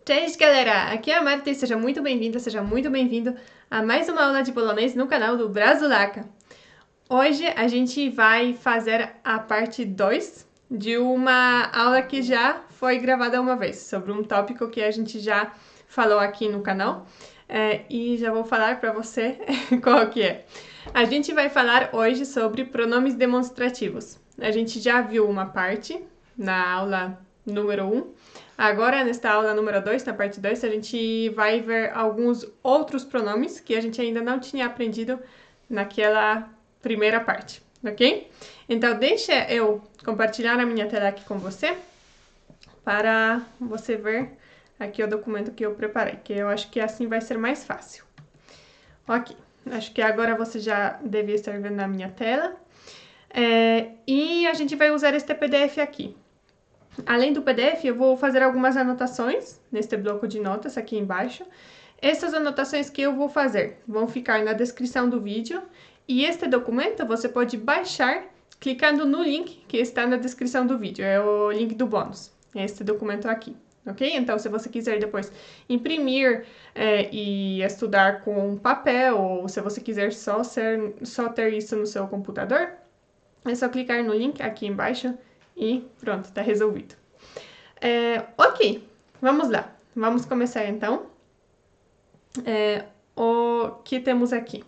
Cześć, galera! Aqui é a Marta e seja muito bem-vinda, seja muito bem-vindo a mais uma aula de polonês no canal do Brasulaca. Hoje a gente vai fazer a parte 2 de uma aula que já foi gravada uma vez, sobre um tópico que a gente já falou aqui no canal. E já vou falar para você qual que é. A gente vai falar hoje sobre pronomes demonstrativos. A gente já viu uma parte na aula número 1. Agora, nesta aula número 2, na parte 2, a gente vai ver alguns outros pronomes que a gente ainda não tinha aprendido naquela primeira parte, ok? Então, deixa eu compartilhar a minha tela aqui com você para você ver aqui o documento que eu preparei, que eu acho que assim vai ser mais fácil. Ok, acho que agora você já deve estar vendo na minha tela. E a gente vai usar este PDF aqui. Além do PDF, eu vou fazer algumas anotações neste bloco de notas aqui embaixo. Essas anotações que eu vou fazer vão ficar na descrição do vídeo e este documento você pode baixar clicando no link que está na descrição do vídeo, é o link do bônus, é este documento aqui, ok? Então, se você quiser depois imprimir e estudar com papel, ou se você quiser só ter isso no seu computador, é só clicar no link aqui embaixo e pronto, está resolvido. Ok, vamos lá. Vamos começar então. O que temos aqui?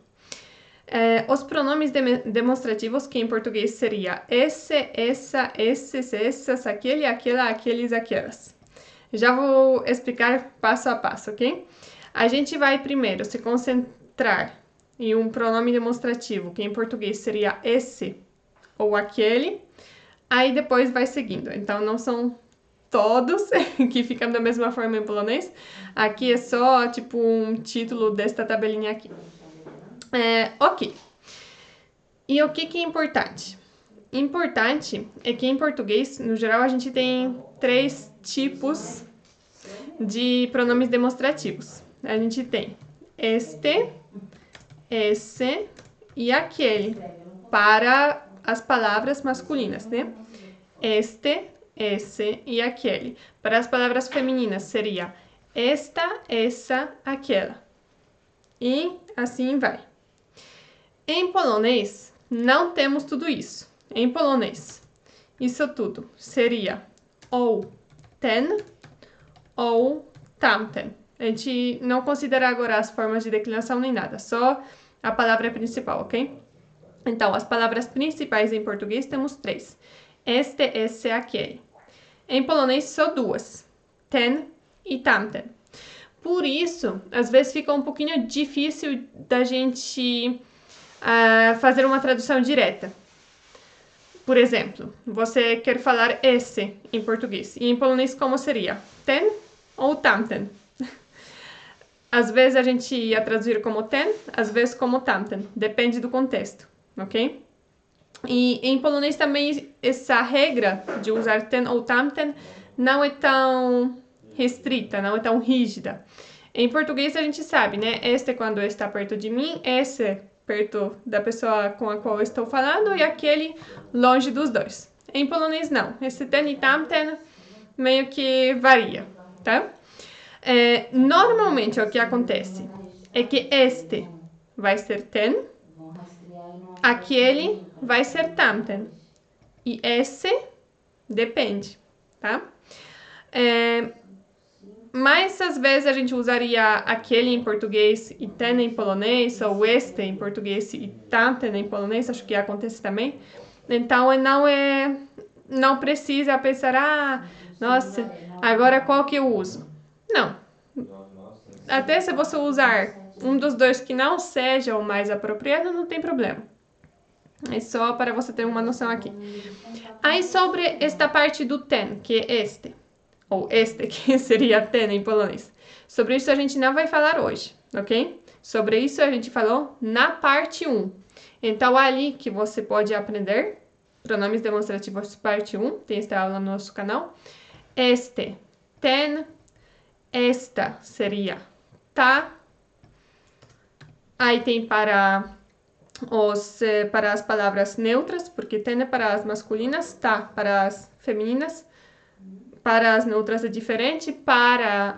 Os pronomes demonstrativos, que em português seria esse, essa, esses, essas, aquele, aquela, aqueles, aquelas. Já vou explicar passo a passo, ok? A gente vai primeiro se concentrar em um pronome demonstrativo, que em português seria esse ou aquele, aí depois vai seguindo. Então, não são todos que ficam da mesma forma em polonês. Aqui é só, tipo, um título desta tabelinha aqui. Ok. E o que é importante? Importante é que em português, no geral, a gente tem 3 tipos de pronomes demonstrativos. A gente tem este, esse e aquele, para as palavras masculinas, né? Este, esse e aquele. Para as palavras femininas seria esta, essa, aquela. E assim vai. Em polonês, não temos tudo isso. Em polonês, isso tudo seria ou ten ou tamten. A gente não considera agora as formas de declinação nem nada, só a palavra principal, ok? Então, as palavras principais em português temos 3. Este, esse, aquele. Em polonês, só 2. Ten e tamten. Por isso, às vezes fica um pouquinho difícil da gente fazer uma tradução direta. Por exemplo, você quer falar esse em português. E em polonês, como seria? Ten ou tamten? Às vezes a gente ia traduzir como ten, às vezes como tamten. Depende do contexto, ok? E em polonês também essa regra de usar ten ou tamten não é tão restrita, não é tão rígida. Em português a gente sabe, né? Este quando está perto de mim, esse perto da pessoa com a qual eu estou falando e aquele longe dos dois. Em polonês não. Esse ten e tamten meio que varia, tá? Normalmente o que acontece é que este vai ser ten, aquele vai ser tamten e esse depende, tá? Mas às vezes a gente usaria aquele em português e ten em polonês, ou este em português e tamten em polonês, acho que acontece também. Então não precisa pensar, nossa, agora qual que eu uso? Não. Até se você usar um dos dois que não seja o mais apropriado, não tem problema. É só para você ter uma noção aqui. Aí sobre esta parte do ten, que é este, ou este, que seria ten em polonês. Sobre isso a gente não vai falar hoje, ok? Sobre isso a gente falou na parte 1. Então, ali que você pode aprender pronomes demonstrativos parte 1, tem esta aula no nosso canal. Este, ten, esta seria tá. Aí tem para as palavras neutras, porque ten é para as masculinas, tá para as femininas, para as neutras é diferente, para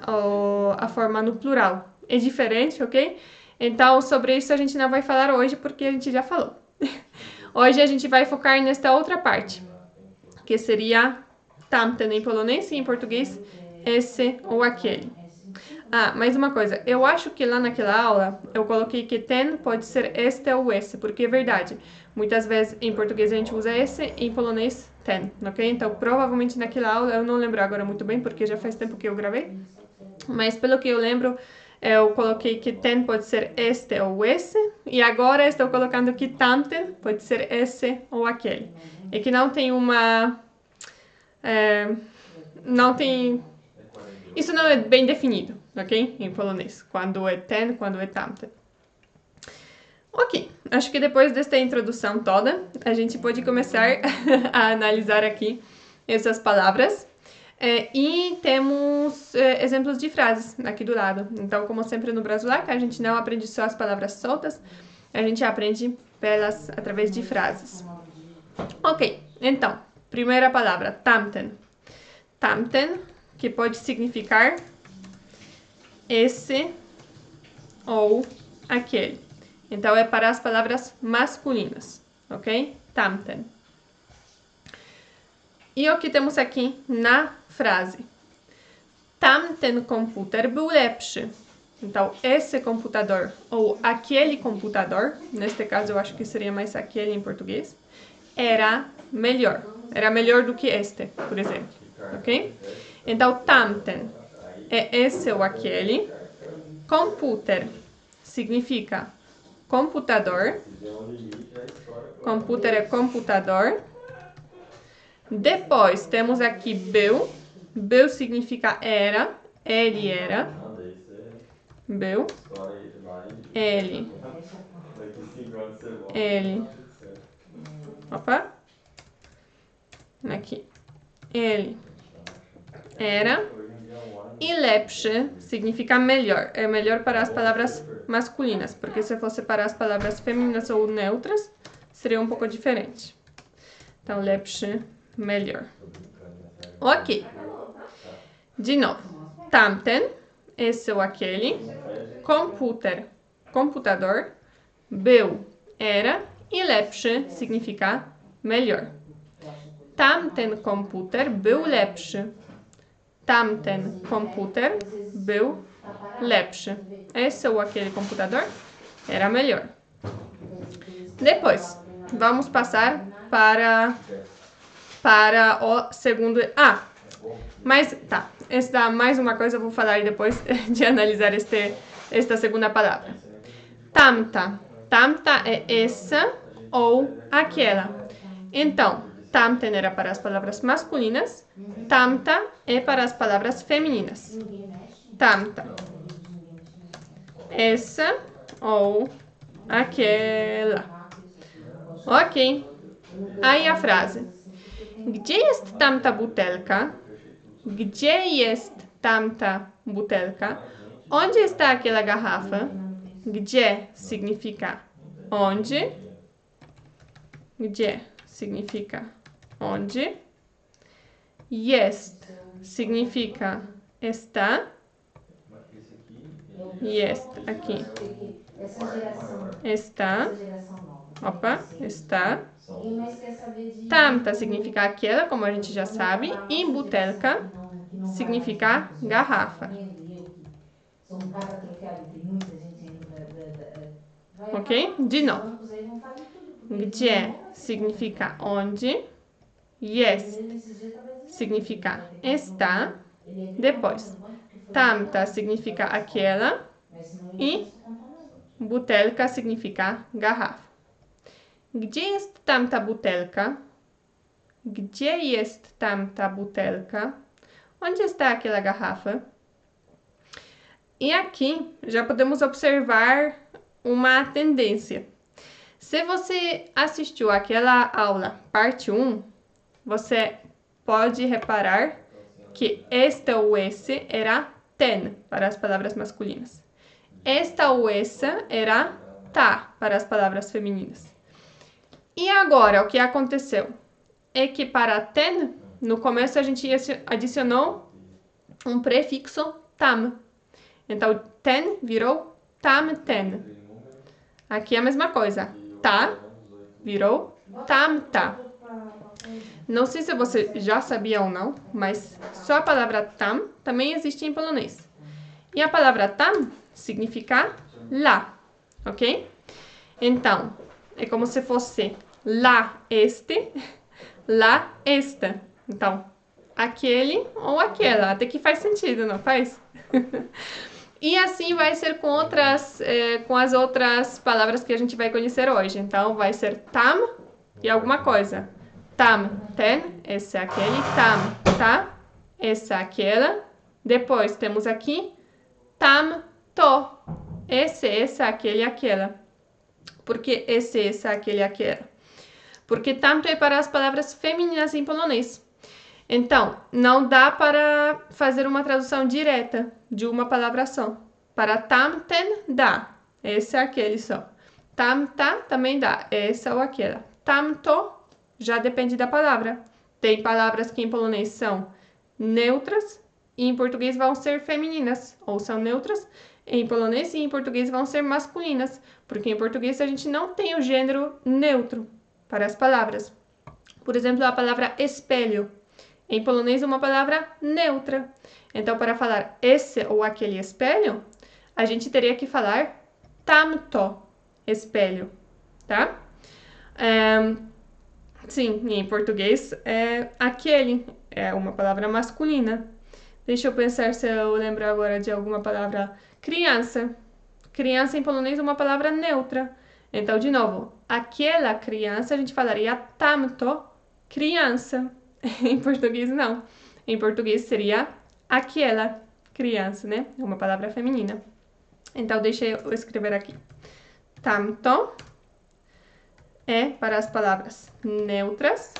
a forma no plural é diferente, ok? Então, sobre isso a gente não vai falar hoje, porque a gente já falou. Hoje a gente vai focar nesta outra parte, que seria tamten em polonês e em português esse ou aquele. Ah, mais uma coisa, eu acho que lá naquela aula eu coloquei que ten pode ser este ou esse, porque é verdade. Muitas vezes em português a gente usa esse, em polonês ten, ok? Então provavelmente naquela aula, eu não lembro agora muito bem, porque já faz tempo que eu gravei, mas pelo que eu lembro, eu coloquei que ten pode ser este ou esse, e agora estou colocando que tamten pode ser esse ou aquele. E que não tem uma... não tem... Isso não é bem definido, ok? Em polonês, quando é ten, quando é tamten. Ok, acho que depois desta introdução toda, a gente pode começar a analisar aqui essas palavras. E temos exemplos de frases aqui do lado. Então, como sempre no Brasileiro, a gente não aprende só as palavras soltas, a gente aprende pelas através de frases. Ok, então, primeira palavra, tamten. Tamten, que pode significar esse ou aquele. Então, é para as palavras masculinas, ok? Tamten. E o que temos aqui na frase? Tamten komputer był lepszy. Então, esse computador ou aquele computador, neste caso eu acho que seria mais aquele em português, era melhor. Era melhor do que este, por exemplo, ok? Então, tamten é esse ou aquele. Computer significa computador. Computer é computador. Depois, temos aqui był. Był significa era. Ele era. Był. Ele. Ele. Opa. Aqui. Ele era. E lepszy significa melhor. É melhor para as palavras masculinas, porque se fosse para as palavras femininas ou neutras, seria um pouco diferente. Então, lepszy, melhor. Ok. De novo. Tamten, esse ou aquele. Komputer, computador. Był, era. E lepszy significa melhor. Tamten komputer był lepszy. Tamten komputer był lepszy. Esse ou aquele computador era melhor. Depois, vamos passar para o segundo... Ah, mas tá. Mais uma coisa eu vou falar depois de analisar esta segunda palavra. Tamta. Tamta é essa ou aquela. Então, tamten era para as palavras masculinas. Tamta é para as palavras femininas. Tamta. Essa ou aquela. Ok. Aí a frase. Gdzie jest tamta butelka? Gdzie jest tamta butelka? Onde está aquela garrafa? Gdzie significa onde. Gdzie significa onde. Jest significa está. Jest aqui. Está. Opa, está. Tamta significa aquela, como a gente já sabe. E butelka significa garrafa. Ok? De novo. Gdzie significa onde. Jest significa está. Depois, tamta significa aquela. E butelka significa garrafa. Gdzie jest tamta butelka? Gdzie jest tamta butelka? Onde está aquela garrafa? E aqui já podemos observar uma tendência. Se você assistiu aquela aula, parte 1, você pode reparar que este ou esse era ten para as palavras masculinas. Esta ou essa era tá para as palavras femininas. E agora, o que aconteceu? É que para ten no começo a gente adicionou um prefixo tam. Então, ten virou tam-ten. Aqui é a mesma coisa. Tá virou tam-tá. Não sei se você já sabia ou não, mas só a palavra tam também existe em polonês. E a palavra tam significa lá, ok? Então, é como se fosse lá este, lá esta. Então, aquele ou aquela. Até que faz sentido, não faz? E assim vai ser com as outras palavras que a gente vai conhecer hoje. Então, vai ser tam e alguma coisa. Tam, ten, esse é aquele. Tam, tá, essa, aquela. Depois temos aqui tam, to. Esse, essa, aquele, aquela. Por que esse, essa, aquele, aquela? Porque tamto é para as palavras femininas em polonês. Então, não dá para fazer uma tradução direta de uma palavra só. Para tamten, dá. Esse é aquele só. Tamta também dá. Essa ou aquela. Tamto já depende da palavra. Tem palavras que em polonês são neutras e em português vão ser femininas. Ou são neutras em polonês e em português vão ser masculinas. Porque em português a gente não tem o gênero neutro para as palavras. Por exemplo, a palavra espelho. Em polonês, uma palavra neutra. Então, para falar esse ou aquele espelho, a gente teria que falar tamto espelho, tá? Sim, em português, aquele é uma palavra masculina. Deixa eu pensar se eu lembro agora de alguma palavra. Criança. Criança em polonês é uma palavra neutra. Então, de novo, aquela criança, a gente falaria tamto criança. Em português, não. Em português seria aquela criança, né? É uma palavra feminina. Então, deixa eu escrever aqui. Tamto é para as palavras neutras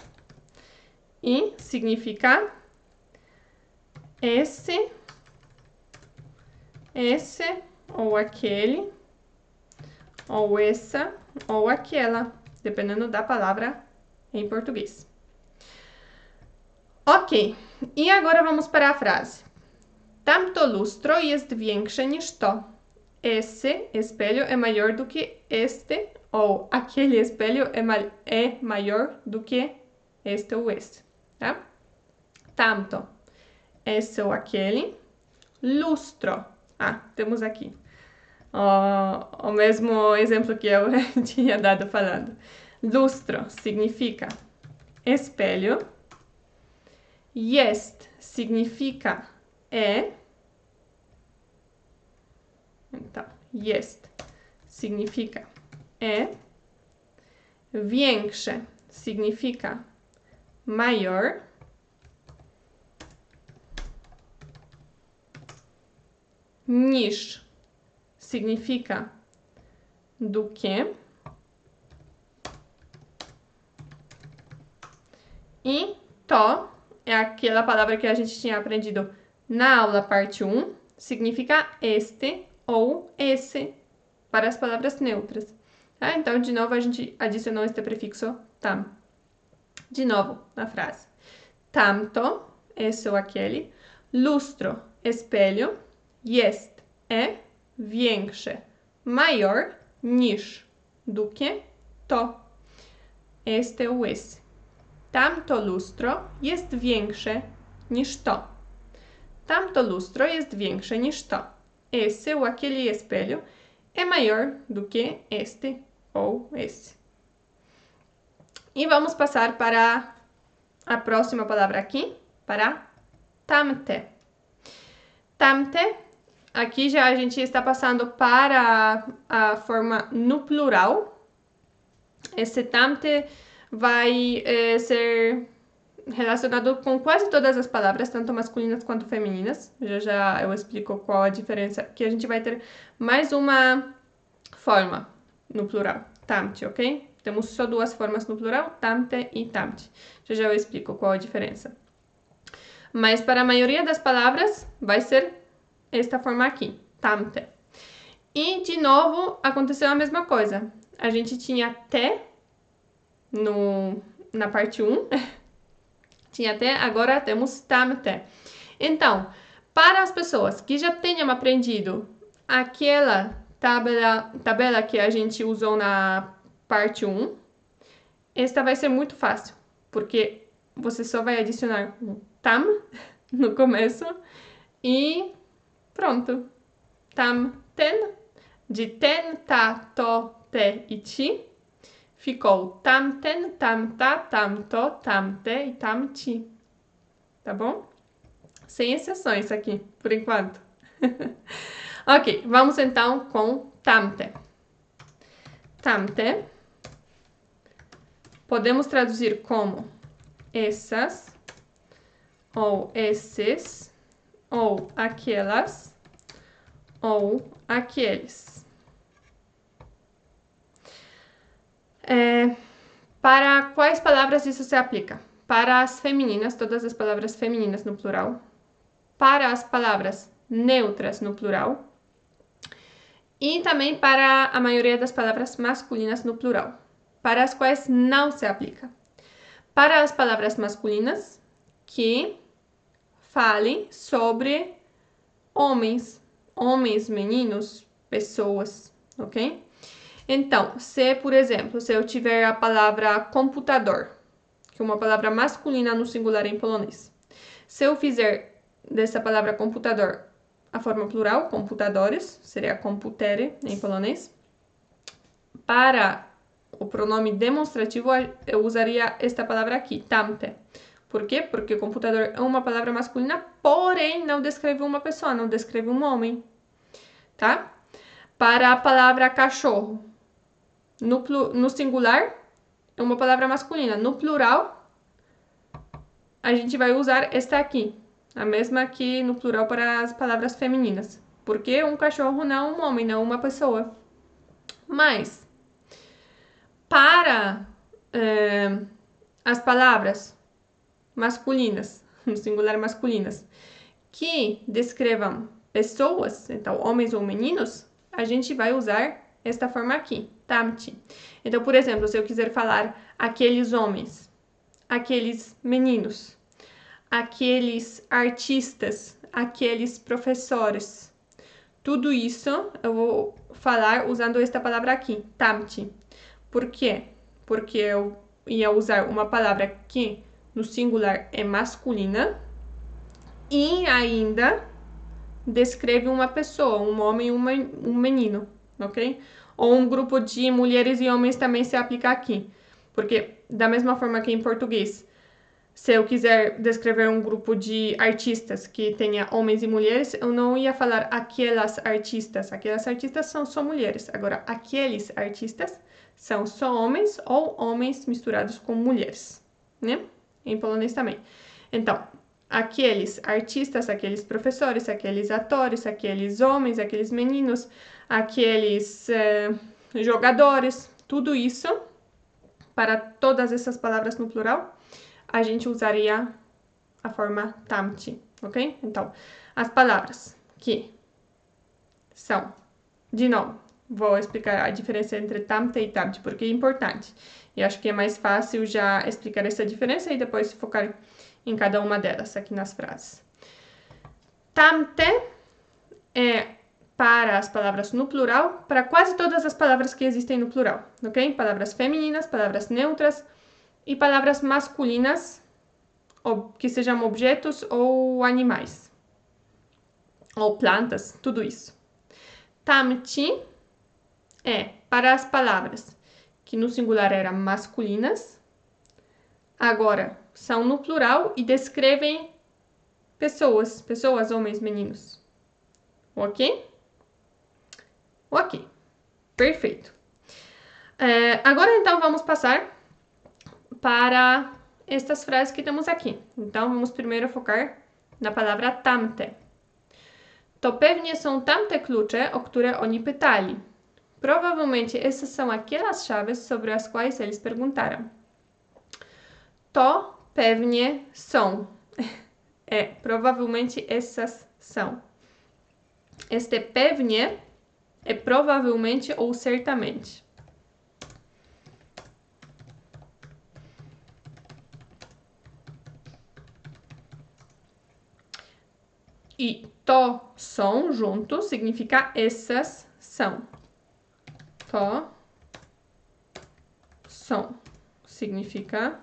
e significa esse ou aquele, ou essa ou aquela, dependendo da palavra em português. Ok, e agora vamos para a frase. Tamto lustro jest większe niż to. Esse espelho é maior do que este, ou aquele espelho é maior do que este ou esse, tá? Tamto, esse ou aquele. Lustro, temos aqui o mesmo exemplo que eu tinha dado falando. Lustro significa espelho. Jest significa é. Então, jest significa é. Większe significa maior. Niż significa do que. E to é aquela palavra que a gente tinha aprendido na aula parte 1, significa este ou esse para as palavras neutras. Tá? Então, de novo, a gente adicionou este prefixo tam. De novo, na frase. Tamto, esse ou aquele. Lustro, espelho. Jest, é. Większe, maior. Niż, do que. To, este ou esse. Tamto lustro jest większe niż to. Tamto lustro jest większe niż to. Esse ou aquele espelho é maior do que este ou esse. E vamos passar para a próxima palavra aqui, para tamte. Tamte, aqui já a gente está passando para a forma no plural. Esse tamte vai ser relacionado com quase todas as palavras, tanto masculinas quanto femininas. Já eu explico qual a diferença, que a gente vai ter mais uma forma no plural, tamte, ok? Temos só duas formas no plural, tamte e tamte. Já eu explico qual a diferença. Mas para a maioria das palavras vai ser esta forma aqui, tamte. E, de novo, aconteceu a mesma coisa. A gente tinha te na parte 1, Tinha te, agora temos tamte. Então, para as pessoas que já tenham aprendido aquela tabela que a gente usou na parte 1, esta vai ser muito fácil, porque você só vai adicionar um tam no começo e pronto. Tam, ten, de ten, ta, to, te e ti, ficou tamten, tamta, tamto, tamte e tamti. Tá bom? Sem exceções aqui, por enquanto. Ok, vamos então com tamte. Tamte podemos traduzir como essas, ou esses, ou aquelas, ou aqueles. Para quais palavras isso se aplica? Para as femininas, todas as palavras femininas no plural. Para as palavras neutras no plural. E também para a maioria das palavras masculinas no plural, para as quais não se aplica. Para as palavras masculinas, que falem sobre homens, meninos, pessoas, ok? Então, se, por exemplo, se eu tiver a palavra computador, que é uma palavra masculina no singular em polonês, se eu fizer dessa palavra computador a forma plural, computadores, seria komputery em polonês. Para o pronome demonstrativo, eu usaria esta palavra aqui, tamte. Por quê? Porque computador é uma palavra masculina, porém não descreve uma pessoa, não descreve um homem, tá? Para a palavra cachorro, no singular, é uma palavra masculina. No plural, a gente vai usar esta aqui, a mesma que no plural para as palavras femininas. Porque um cachorro não é um homem, não é uma pessoa. Mas, para as palavras masculinas, no singular masculinas, que descrevam pessoas, então homens ou meninos, a gente vai usar esta forma aqui, tamti. Então, por exemplo, se eu quiser falar aqueles homens, aqueles meninos, aqueles artistas, aqueles professores, tudo isso eu vou falar usando esta palavra aqui, tamti. Por quê? Porque eu ia usar uma palavra que no singular é masculina e ainda descreve uma pessoa, um homem e um menino, ok? Ou um grupo de mulheres e homens também se aplica aqui. Porque, da mesma forma que em português, se eu quiser descrever um grupo de artistas que tenha homens e mulheres, eu não ia falar aquelas artistas. Aquelas artistas são só mulheres. Agora, aqueles artistas são só homens ou homens misturados com mulheres, né? Em polonês também. Então, aqueles artistas, aqueles professores, aqueles atores, aqueles homens, aqueles meninos, aqueles jogadores, tudo isso, para todas essas palavras no plural, a gente usaria a forma tamti, ok? Então, as palavras que são, de novo, vou explicar a diferença entre tamte e tamti, porque é importante. E acho que é mais fácil já explicar essa diferença e depois focar em cada uma delas aqui nas frases. Tamte é para as palavras no plural, para quase todas as palavras que existem no plural, ok? Palavras femininas, palavras neutras e palavras masculinas, que sejam objetos ou animais, ou plantas, tudo isso. Tamti é para as palavras que no singular eram masculinas, agora são no plural e descrevem pessoas, homens, meninos. Ok? Ok, perfeito. Agora então vamos passar para estas frases que temos aqui. Então vamos primeiro focar na palavra tamte. To pewnie są tamte klucze, o które oni pytali. Provavelmente essas são aquelas chaves sobre as quais eles perguntaram. To pewnie są. Provavelmente essas são. Este pewnie é provavelmente ou certamente. e to som junto significa essas são. To som significa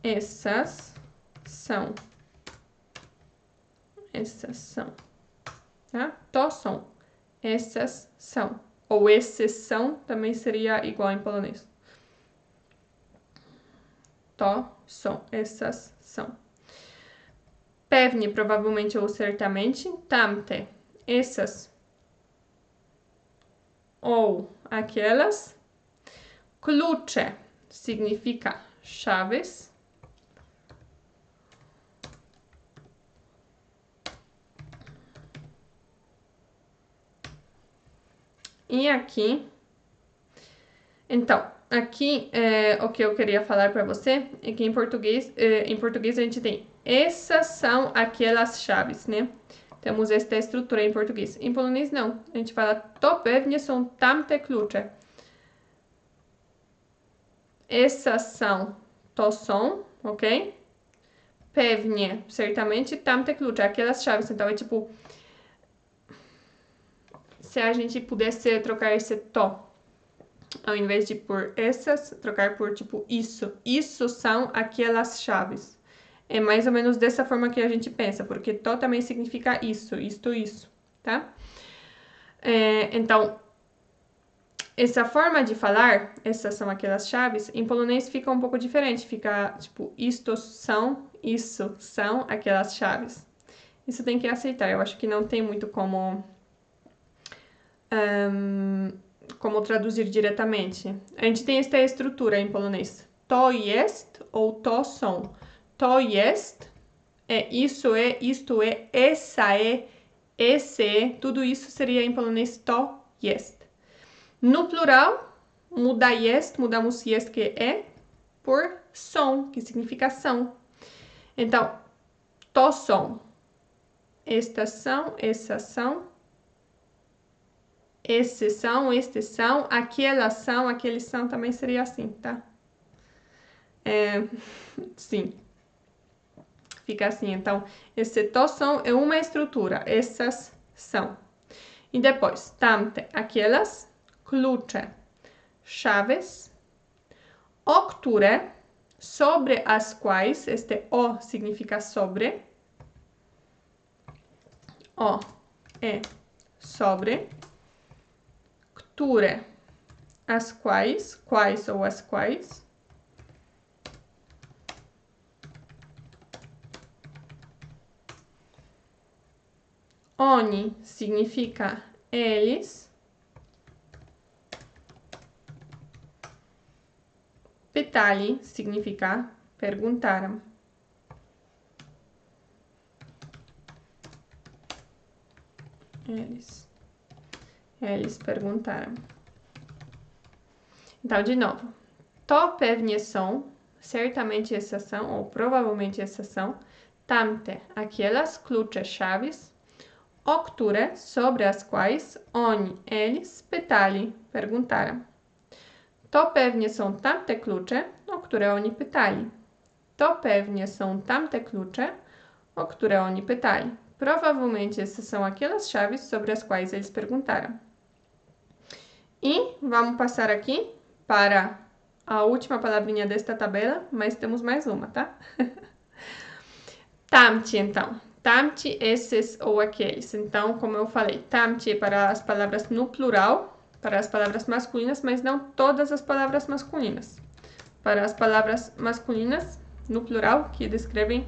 essas são. Essas são. Tá? To som. Essas são. Ou esses são também seria igual em polonês. To są. Essas são. Pewnie, provavelmente ou certamente. Tamte. Essas. Ou aquelas. Klucze significa chaves. E aqui, então, aqui o que eu queria falar para você é que em português a gente tem essas são aquelas chaves, né? Temos esta estrutura em português. Em polonês não, a gente fala to pewnie są tamte klucze. Essas são, to są, ok? Pewnie, certamente, tamte klucze, aquelas chaves. Então é tipo, se a gente pudesse trocar esse to, ao invés de por essas, trocar por tipo isso. Isso são aquelas chaves. É mais ou menos dessa forma que a gente pensa, porque to também significa isso, isto, isso, tá? Então, essa forma de falar, essas são aquelas chaves, em polonês fica um pouco diferente. Fica tipo, isto são, isso são aquelas chaves. Isso tem que aceitar. Eu acho que não tem muito como traduzir diretamente. A gente tem esta estrutura em polonês. To jest ou to są. To jest é isso é, isto é, essa é, esse é. Tudo isso seria em polonês to jest. No plural, mudamos jest que é por som, que significa são. Então, to są. Estas são, essas são. Esses são, estes são, aquelas são, aqueles são, também seria assim, tá? Sim. Fica assim, então, esse to są é uma estrutura, essas são. E depois, tamte, aquelas, klucze, chaves, o które, sobre as quais, este o significa sobre, o é sobre, które, as quais ou as quais, oni significa eles, pytali significa perguntaram. Eles perguntaram. Então, de novo. To pewnie są, certamente essas são, ou provavelmente essas são. Tamte, aquelas, klucze, chaves. O które, sobre as quais, oni, eles, pytali, perguntaram. To pewnie są tamte klucze, o które oni pytali. To pewnie są tamte klucze, o które oni pytali. Provavelmente essas são aquelas chaves sobre as quais eles perguntaram. E vamos passar aqui para a última palavrinha desta tabela, mas temos mais uma, tá? Tamci, então. Tamci, esses ou aqueles. Então, como eu falei, tamci é para as palavras no plural, para as palavras masculinas, mas não todas as palavras masculinas. Para as palavras masculinas, no plural, que descrevem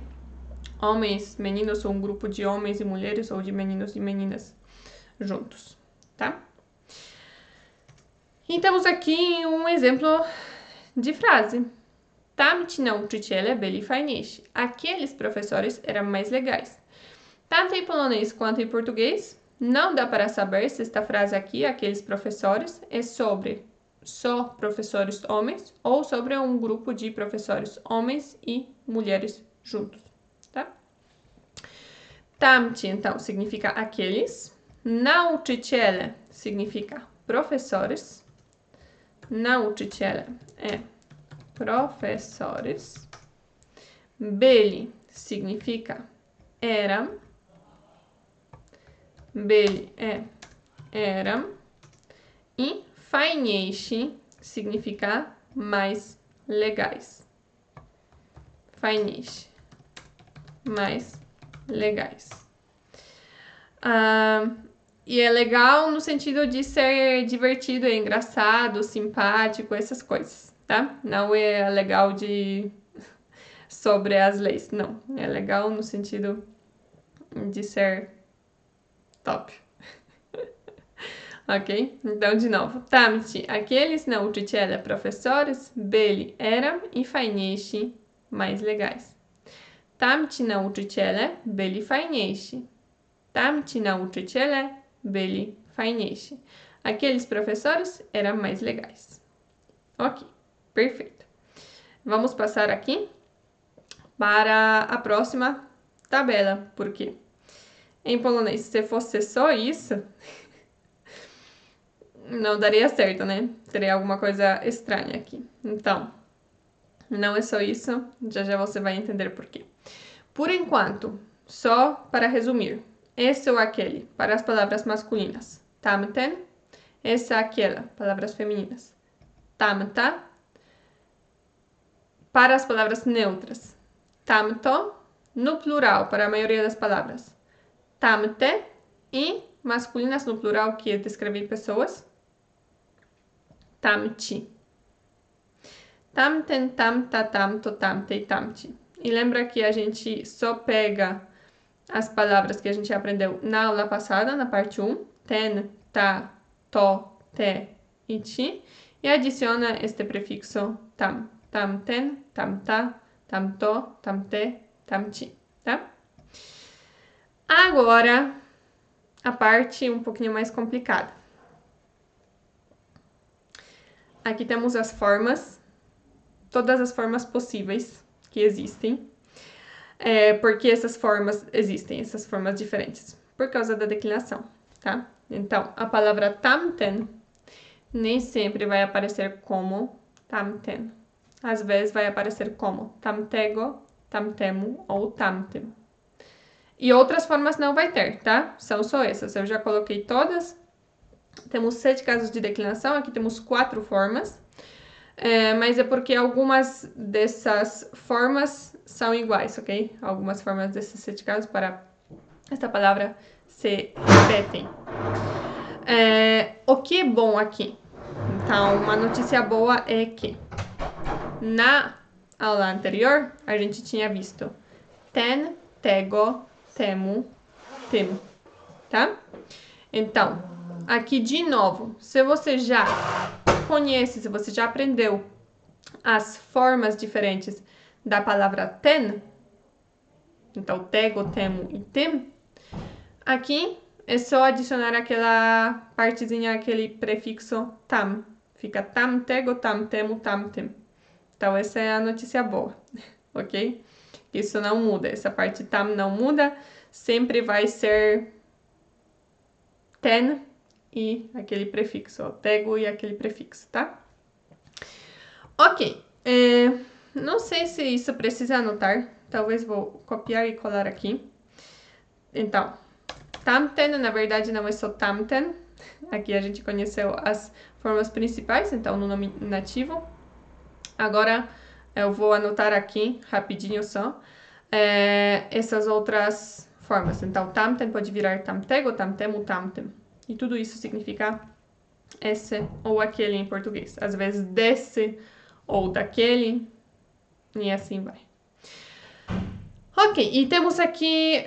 homens, meninos, ou um grupo de homens e mulheres, ou de meninos e meninas juntos, tá? E temos aqui um exemplo de frase. Tamci nauczyciele byli fajniejsi. Aqueles professores eram mais legais. Tanto em polonês quanto em português, não dá para saber se esta frase aqui, aqueles professores, é sobre só professores homens ou sobre um grupo de professores homens e mulheres juntos, tá? Tamci, então, significa aqueles. Nauczyciele significa professores. Nauczyciele é professores. Byli significa eram. byli, eram. E fajniejsi significa mais legais. Fajniejsi, mais legais. E é legal no sentido de ser divertido, é engraçado, simpático, essas coisas, tá? Não é legal sobre as leis, não. É legal no sentido de ser top. Ok? Então, de novo. Tamci, aqueles nauczyciele, professores, byli, eram i fajniejsi, mais legais. Tamci nauczyciele byli fajniejsi. Tamci nauczyciele byli fajniejsi. Aqueles professores eram mais legais. Ok, perfeito. Vamos passar aqui para a próxima tabela, porque em polonês, se fosse só isso, não daria certo, né? Teria alguma coisa estranha aqui. Então, não é só isso, já já você vai entender por quê. Por enquanto, só para resumir, esse ou aquele, para as palavras masculinas. Tamten, essa, aquela, palavras femininas. Tamta, para as palavras neutras. Tamto, no plural, para a maioria das palavras. Tamte, e masculinas no plural, que é descrever pessoas. Tamci. Tamten, tamta, tamto, tamte e tamci. E lembra que a gente só pega as palavras que a gente aprendeu na aula passada, na parte 1. Ten, ta, to, te e ti. E adiciona este prefixo tam. Tamten, tamta, tamto, tamte, tamti. Tá? Agora, a parte um pouquinho mais complicada. Aqui temos as formas, todas as formas possíveis que existem. Porque essas formas existem, essas formas diferentes? Por causa da declinação, tá? Então, a palavra tamten nem sempre vai aparecer como tamten. Às vezes vai aparecer como tamtego, tamtemu ou tamtem. E outras formas não vai ter, tá? São só essas. Eu já coloquei todas. Temos 7 casos de declinação, aqui temos 4 formas. Mas é porque algumas dessas formas são iguais, ok? Algumas formas desses 7 casos para esta palavra se repetem. O que é bom aqui? Então, uma notícia boa é que na aula anterior a gente tinha visto ten, tego, temu, tem, tá? Então, aqui de novo, se você já conhece, se você já aprendeu as formas diferentes da palavra ten, então tego, temo e tem, aqui é só adicionar aquela partezinha, aquele prefixo tam. Fica tam, tego, tam, temo, tam, tem. Então, essa é a notícia boa, ok? Isso não muda, essa parte tam não muda, sempre vai ser ten e aquele prefixo, ó, tego e aquele prefixo, tá? Ok, não sei se isso precisa anotar, talvez vou copiar e colar aqui. Então, tamten, na verdade, não é só tamten, aqui a gente conheceu as formas principais, então no nome nativo. Agora eu vou anotar aqui, rapidinho só, essas outras formas. Então, tamten pode virar tamtego, tamtemo, tamtem. E tudo isso significa esse ou aquele em português. Às vezes desse ou daquele, e assim vai. Ok, e temos aqui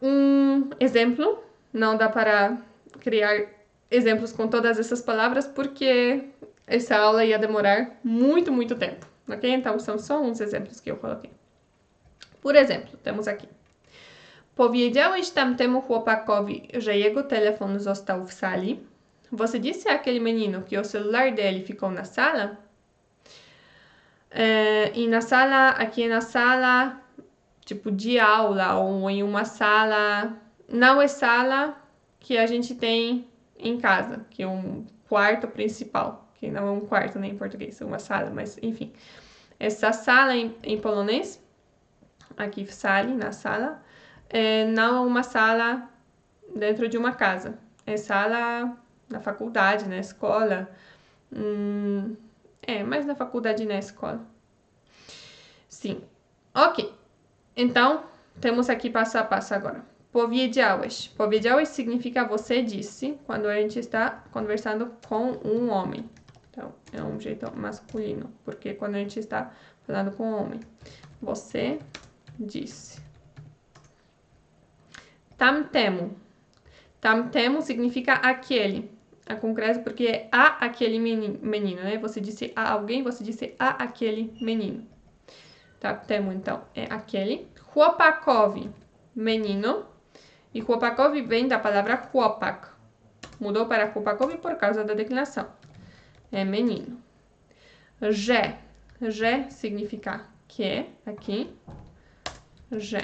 um exemplo. Não dá para criar exemplos com todas essas palavras, porque essa aula ia demorar muito, muito tempo. Ok? Então, são só uns exemplos que eu coloquei. Por exemplo, temos aqui. Powiedziałeś tamtemu chłopakowi, że jego telefon został w sali? Você disse àquele menino que o celular dele ficou na sala? E na sala, aqui é na sala, tipo de aula, ou em uma sala. Não é sala que a gente tem em casa, que é um quarto principal, que não é um quarto nem em português, é uma sala, mas enfim. Essa sala em polonês, aqui sali, na sala, não é uma sala dentro de uma casa. É sala na faculdade, na escola. Mais na faculdade e na escola. Sim. Ok. Então, temos aqui passo a passo agora. Powiedziałeś. Powiedziałeś significa você disse, quando a gente está conversando com um homem. Então, é um jeito masculino, porque quando a gente está falando com um homem. Você disse. Tamtemu. Tamtemu significa aquele. A concreto porque é a aquele menino, né? Você disse a alguém, você disse a aquele menino. Tamtemu, então, é aquele. Chłopakowi, menino. E chłopakowi vem da palavra chłopak. Mudou para chłopakowi por causa da declinação. É menino. Że. Że significa que, aqui. Że.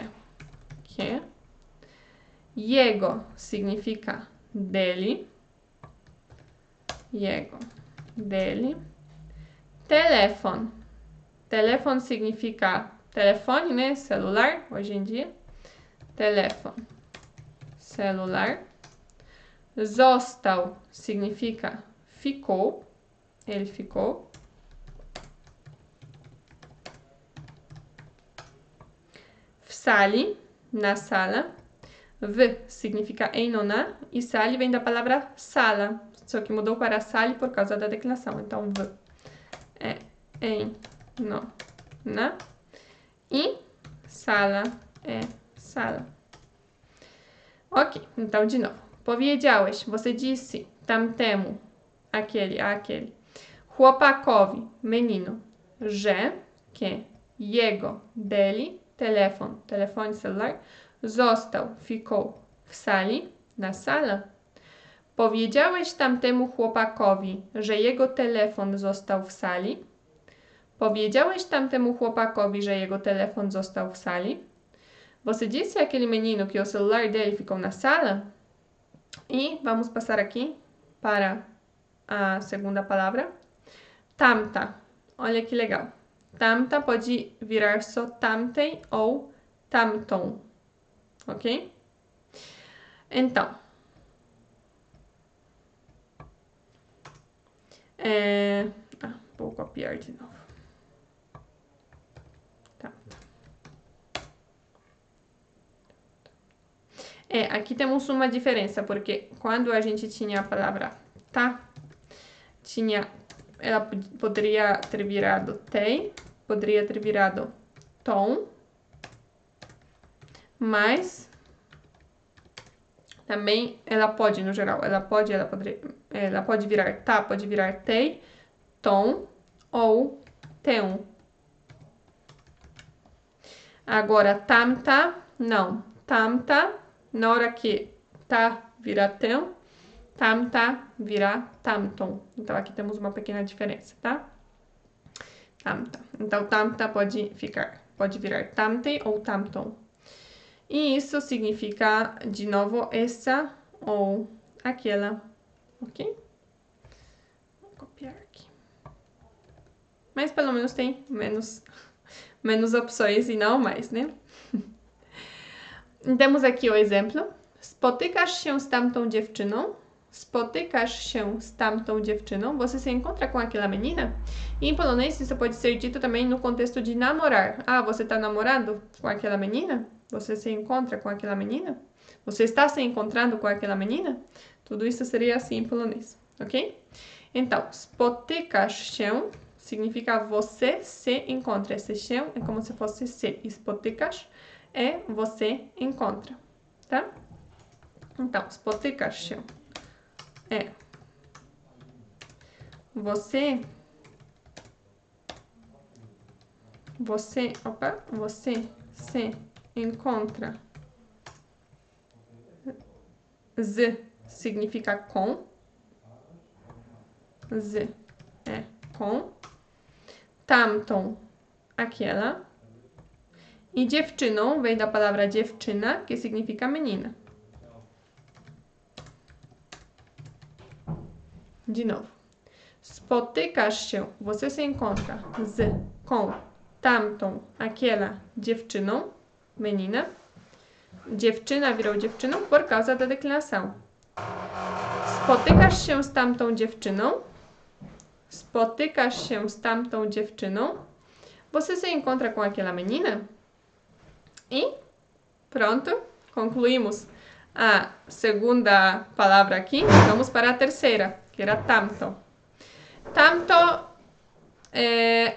Que. Jego significa dele. Jego. Dele. Telefone. Telefone significa telefone, né? Celular, hoje em dia. Telefone. Celular. Został significa ficou. Ele ficou. W sali, na sala. W significa em ou na. E sali vem da palavra sala. Só que mudou para sali por causa da declinação. Então, v é em, no, na. E sala é sala. Ok, então de novo. Powiedziałeś, você disse, tamtemu, aquele, a aquele. Chłopakowi, menino, że, que, jego, dele, telefon, telefone celular, został, ficou, w sali, na sala. Powiedziałeś tamtemu chłopakowi, że jego telefon został w sali? Powiedziałeś tamtemu chłopakowi, że jego telefon został w sali? Você disse àquele menino que o celular dele ficou na sala? E vamos passar aqui para a segunda palavra. Tamta. Olha que legal. Tamta pode virar só tamtej ou tamtą. Ok? Então. Vou copiar de novo. Aqui temos uma diferença, porque quando a gente tinha a palavra tá, ela poderia ter virado tei, poderia ter virado tom, mas também ela pode, no geral, ela pode virar tá, pode virar tei, tom ou teum. Agora, tamta, não. Tamta, na hora que tá vira teum, tamta vira tamton. Então, aqui temos uma pequena diferença, tá? Tamta. Então, tamta pode virar tamtej ou tamton. E isso significa, de novo, essa ou aquela, ok? Vou copiar aqui. Mas pelo menos tem menos opções e não mais, né? Temos aqui o exemplo. Spotykasz się z tamtą dziewczyną? Spotykasz się z tamtą dziewczyną? Você se encontra com aquela menina? E em polonês isso pode ser dito também no contexto de namorar. Ah, você está namorando com aquela menina? Você se encontra com aquela menina? Você está se encontrando com aquela menina? Tudo isso seria assim em polonês, ok? Então, spotykasz się significa você se encontra. Esse się é como se fosse se. Spotykasz é você encontra, tá? Então, spotykasz się é você se encontra. Z significa com. Z é com. Tamtą, aquela. E dziewczyną vem da palavra dziewczyna, que significa menina. De novo. Spotykasz się, você se encontra com tamtą, aquela dziewczyną, menina. dziewczyna virou dziewczyną por causa da declinação. Spotykasz się z tamtą dziewczyną. Spotykasz się z tamtą dziewczyną. Você se encontra com aquela menina? E pronto, concluímos a segunda palavra aqui. Vamos para a terceira, que era tamto. Tamto,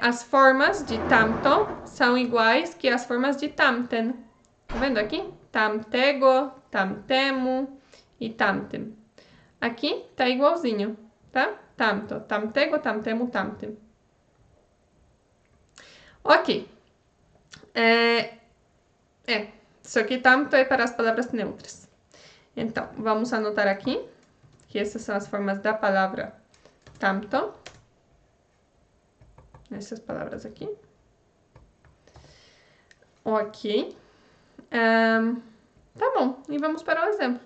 as formas de tamto são iguais que as formas de tamten. Tá vendo aqui? Tamtego, tamtemo e tamtem. Aqui tá igualzinho, tá? Tamto, tamtego, tamtemo, tamtem. Ok. Só que tamto é para as palavras neutras. Então, vamos anotar aqui que essas são as formas da palavra tamto. Essas palavras aqui. Ok. Tá bom, e vamos para o exemplo.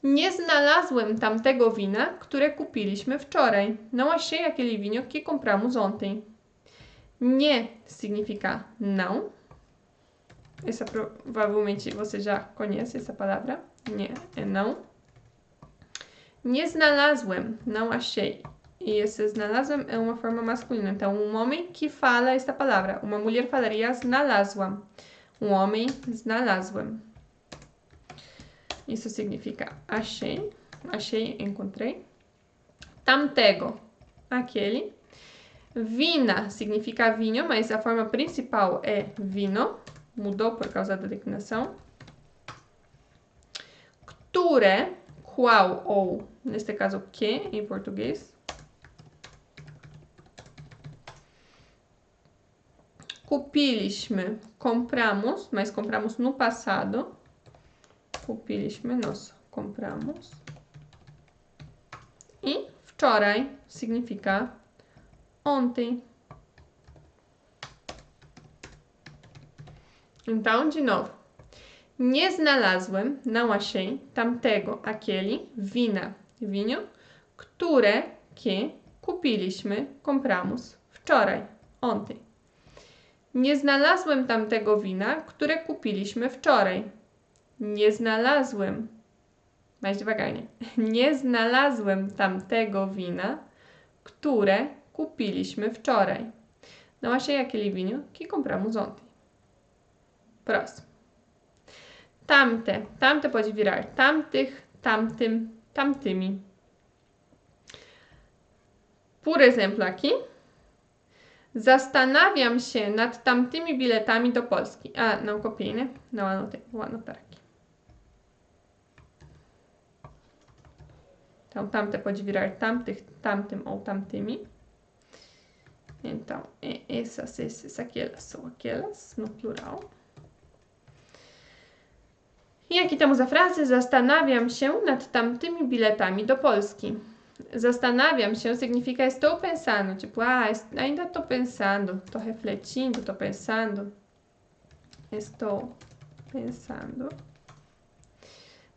Nie znalazłem tamtego wina, które kupiliśmy wczoraj. Não achei aquele vinho que compramos ontem. Nie significa não. Essa provavelmente você já conhece essa palavra. Nie é não. Nie znalazłem, não achei. E esse znalazłem é uma forma masculina. Então, um homem que fala esta palavra. Uma mulher falaria znalazłam. Um homem, znalazłem. Isso significa achei. Achei, encontrei. Tamtego, aquele. Wina significa vinho, mas a forma principal é vino. Mudou por causa da declinação. Które, qual ou, neste caso, que, em português. Kupiliśmy, compramos, mas compramos no passado. Kupiliśmy, nós compramos. E wczoraj significa ontem. Então, de novo. Nie znalazłem, não achei, tamtego, aquele, wina, vinho, które, que, kupiliśmy, compramos, wczoraj, ontem. Nie znalazłem tamtego wina, które kupiliśmy wczoraj. Nie znalazłem, mais devagar, nie? Nie znalazłem tamtego wina, które kupiliśmy wczoraj. Não achei aquele vinho que compramos ontem. Próximo. Tamte. Tamte pode virar tamtych, tamtym, tamtymi. Por exemplo, aqui. Zastanawiam się nad tamtymi biletami do Polski. Não copiei, né? Não anotei. Vou anotar aqui. Então, tamte pode virar tamtych, tamtym ou tamtymi. Então, essas, esses, aquelas são aquelas, no plural. I aqui temos a frase zastanawiam się nad tamtymi biletami do Polski. Zastanawiam się significa estou pensando, tipo, ainda estou pensando, estou refletindo, estou pensando. Estou pensando.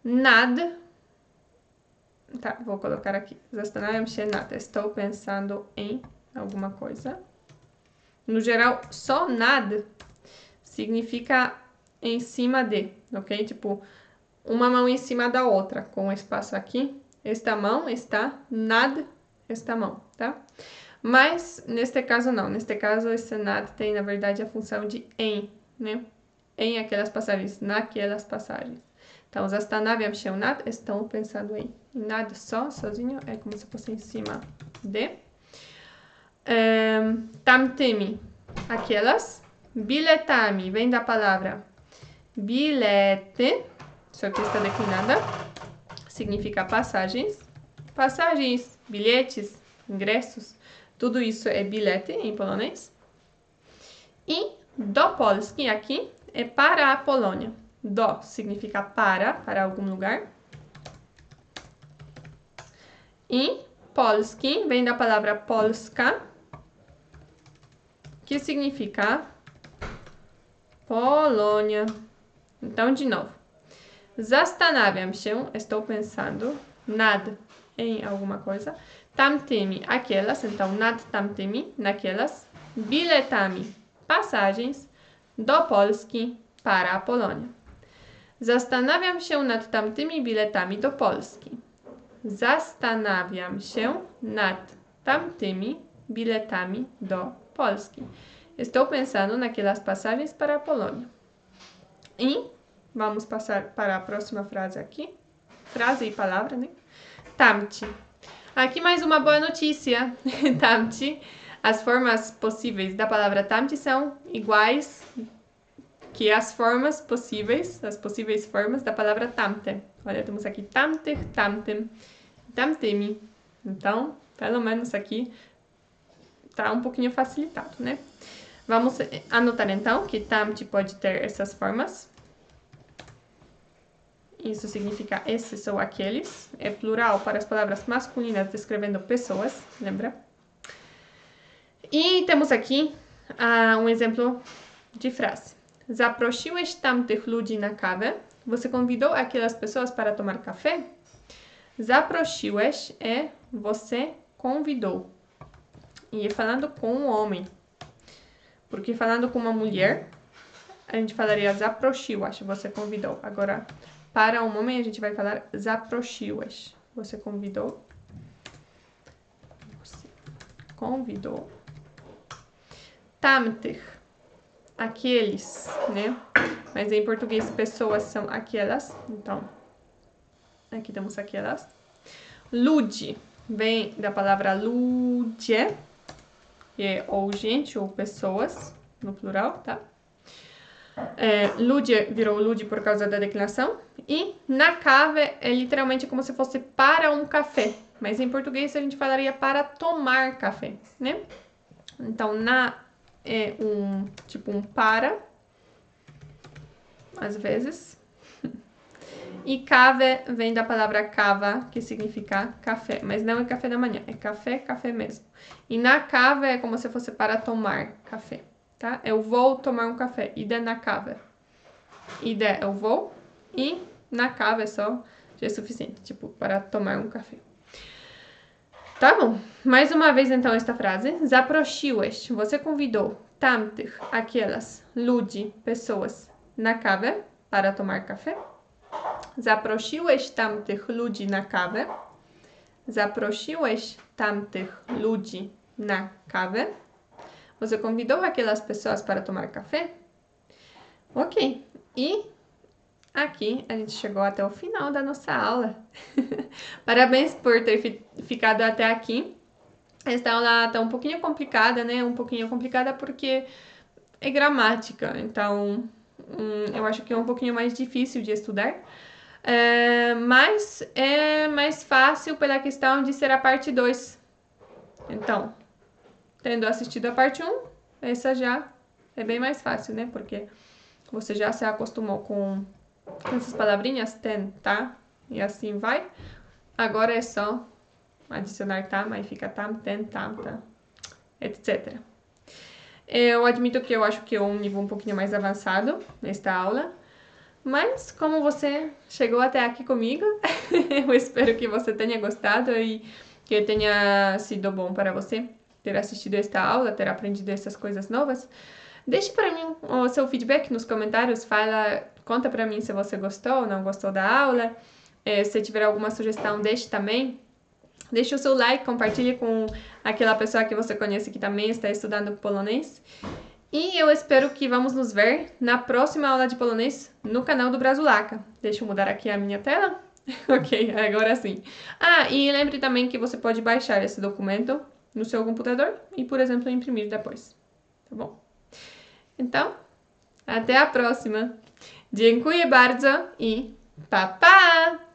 Nad. Tá, vou colocar aqui. Zastanawiam się nad. Estou pensando em alguma coisa. No geral, só nad significa em cima de, ok? Tipo, uma mão em cima da outra, com espaço aqui. Esta mão está nad esta mão, tá? Mas, neste caso, não. Neste caso, esse nad tem, na verdade, a função de em, né? Em aquelas passagens, naquelas passagens. Então, zastanawiam się nad, estão pensando em. Nad só, sozinho, é como se fosse em cima de. Tamtymi, aquelas. Biletami, vem da palavra bilete, só que está declinada. Significa passagens. Passagens, bilhetes, ingressos, tudo isso é bilete em polonês. E do Polski aqui é para a Polônia. Do significa para algum lugar. E Polski vem da palavra Polska, que significa Polônia. Então, de novo. Zastanawiam się, estou pensando, nad, em alguma coisa. Tamtymi, aquelas, então nad tamtymi, naquelas. Biletami, passagens. Do Polski, para a Polônia. Zastanawiam się nad tamtymi biletami do Polski. Zastanawiam się nad tamtymi biletami do Polski. Estou pensando naquelas passagens para a Polônia. E vamos passar para a próxima frase aqui. Frase e palavra, né? Tamte. Aqui mais uma boa notícia. Tamte. As formas possíveis da palavra tamte são iguais que as possíveis formas da palavra tamte. Olha, temos aqui tamter, tamtem, tamtemi. Então, pelo menos aqui tá um pouquinho facilitado, né? Vamos anotar então que tamte pode ter essas formas. Isso significa esses ou aqueles. É plural para as palavras masculinas descrevendo pessoas, lembra? E temos aqui um exemplo de frase. Zaprosiłeś tamtych ludzi na kawę? Você convidou aquelas pessoas para tomar café? Zaprosiłeś é você convidou. E é falando com um homem. Porque falando com uma mulher, a gente falaria zaprosiłaś, você convidou. Agora, para um homem, a gente vai falar zaprosiłeś. Você convidou. Você convidou. Tamtych. Aqueles, né? Mas em português, pessoas são aquelas. Então, aqui temos aquelas. Ludzi vem da palavra ludzie, que é ou gente ou pessoas, no plural, tá? Ludzie virou ludzie por causa da declinação. E na kawę é literalmente como se fosse para um café. Mas em português a gente falaria para tomar café, né? Então, na é tipo um para, às vezes. E kawę vem da palavra kawa, que significa café. Mas não é café da manhã, é café, café mesmo. E na kawę é como se fosse para tomar café, tá? Eu vou tomar um café. Idę na kawę. Idę eu vou. E na kawę só já é suficiente, tipo, para tomar um café. Tá bom. Mais uma vez, então, esta frase. Zaprosiłeś, você convidou, tamtych, aquelas, ludzi, pessoas, na kawę, para tomar café. Zaprosiłeś tamtych ludzi na kawę. Zaprosiłeś tamtych ludzi na kawę. Você convidou aquelas pessoas para tomar café? Ok. E aqui a gente chegou até o final da nossa aula. Parabéns por ter ficado até aqui. Esta aula tá um pouquinho complicada, né? Um pouquinho complicada porque é gramática. Então, eu acho que é um pouquinho mais difícil de estudar. Mas é mais fácil pela questão de ser a parte 2. Então, tendo assistido a parte 1, essa já é bem mais fácil, né? Porque você já se acostumou com essas palavrinhas, ten, tá? E assim vai. Agora é só adicionar tam, aí fica tam, ten, tam, tá? Etc. Eu admito que eu acho que é um nível um pouquinho mais avançado nesta aula. Mas, como você chegou até aqui comigo, eu espero que você tenha gostado e que tenha sido bom para você ter assistido esta aula, ter aprendido essas coisas novas. Deixe para mim o seu feedback nos comentários, conta para mim se você gostou ou não gostou da aula. Se tiver alguma sugestão, deixe também. Deixe o seu like, compartilhe com aquela pessoa que você conhece que também está estudando polonês. E eu espero que vamos nos ver na próxima aula de polonês no canal do Brazulaca. Deixa eu mudar aqui a minha tela. Ok, agora sim. E lembre também que você pode baixar esse documento no seu computador e, por exemplo, imprimir depois. Tá bom? Então, até a próxima. Dziękuję bardzo i pa, pa!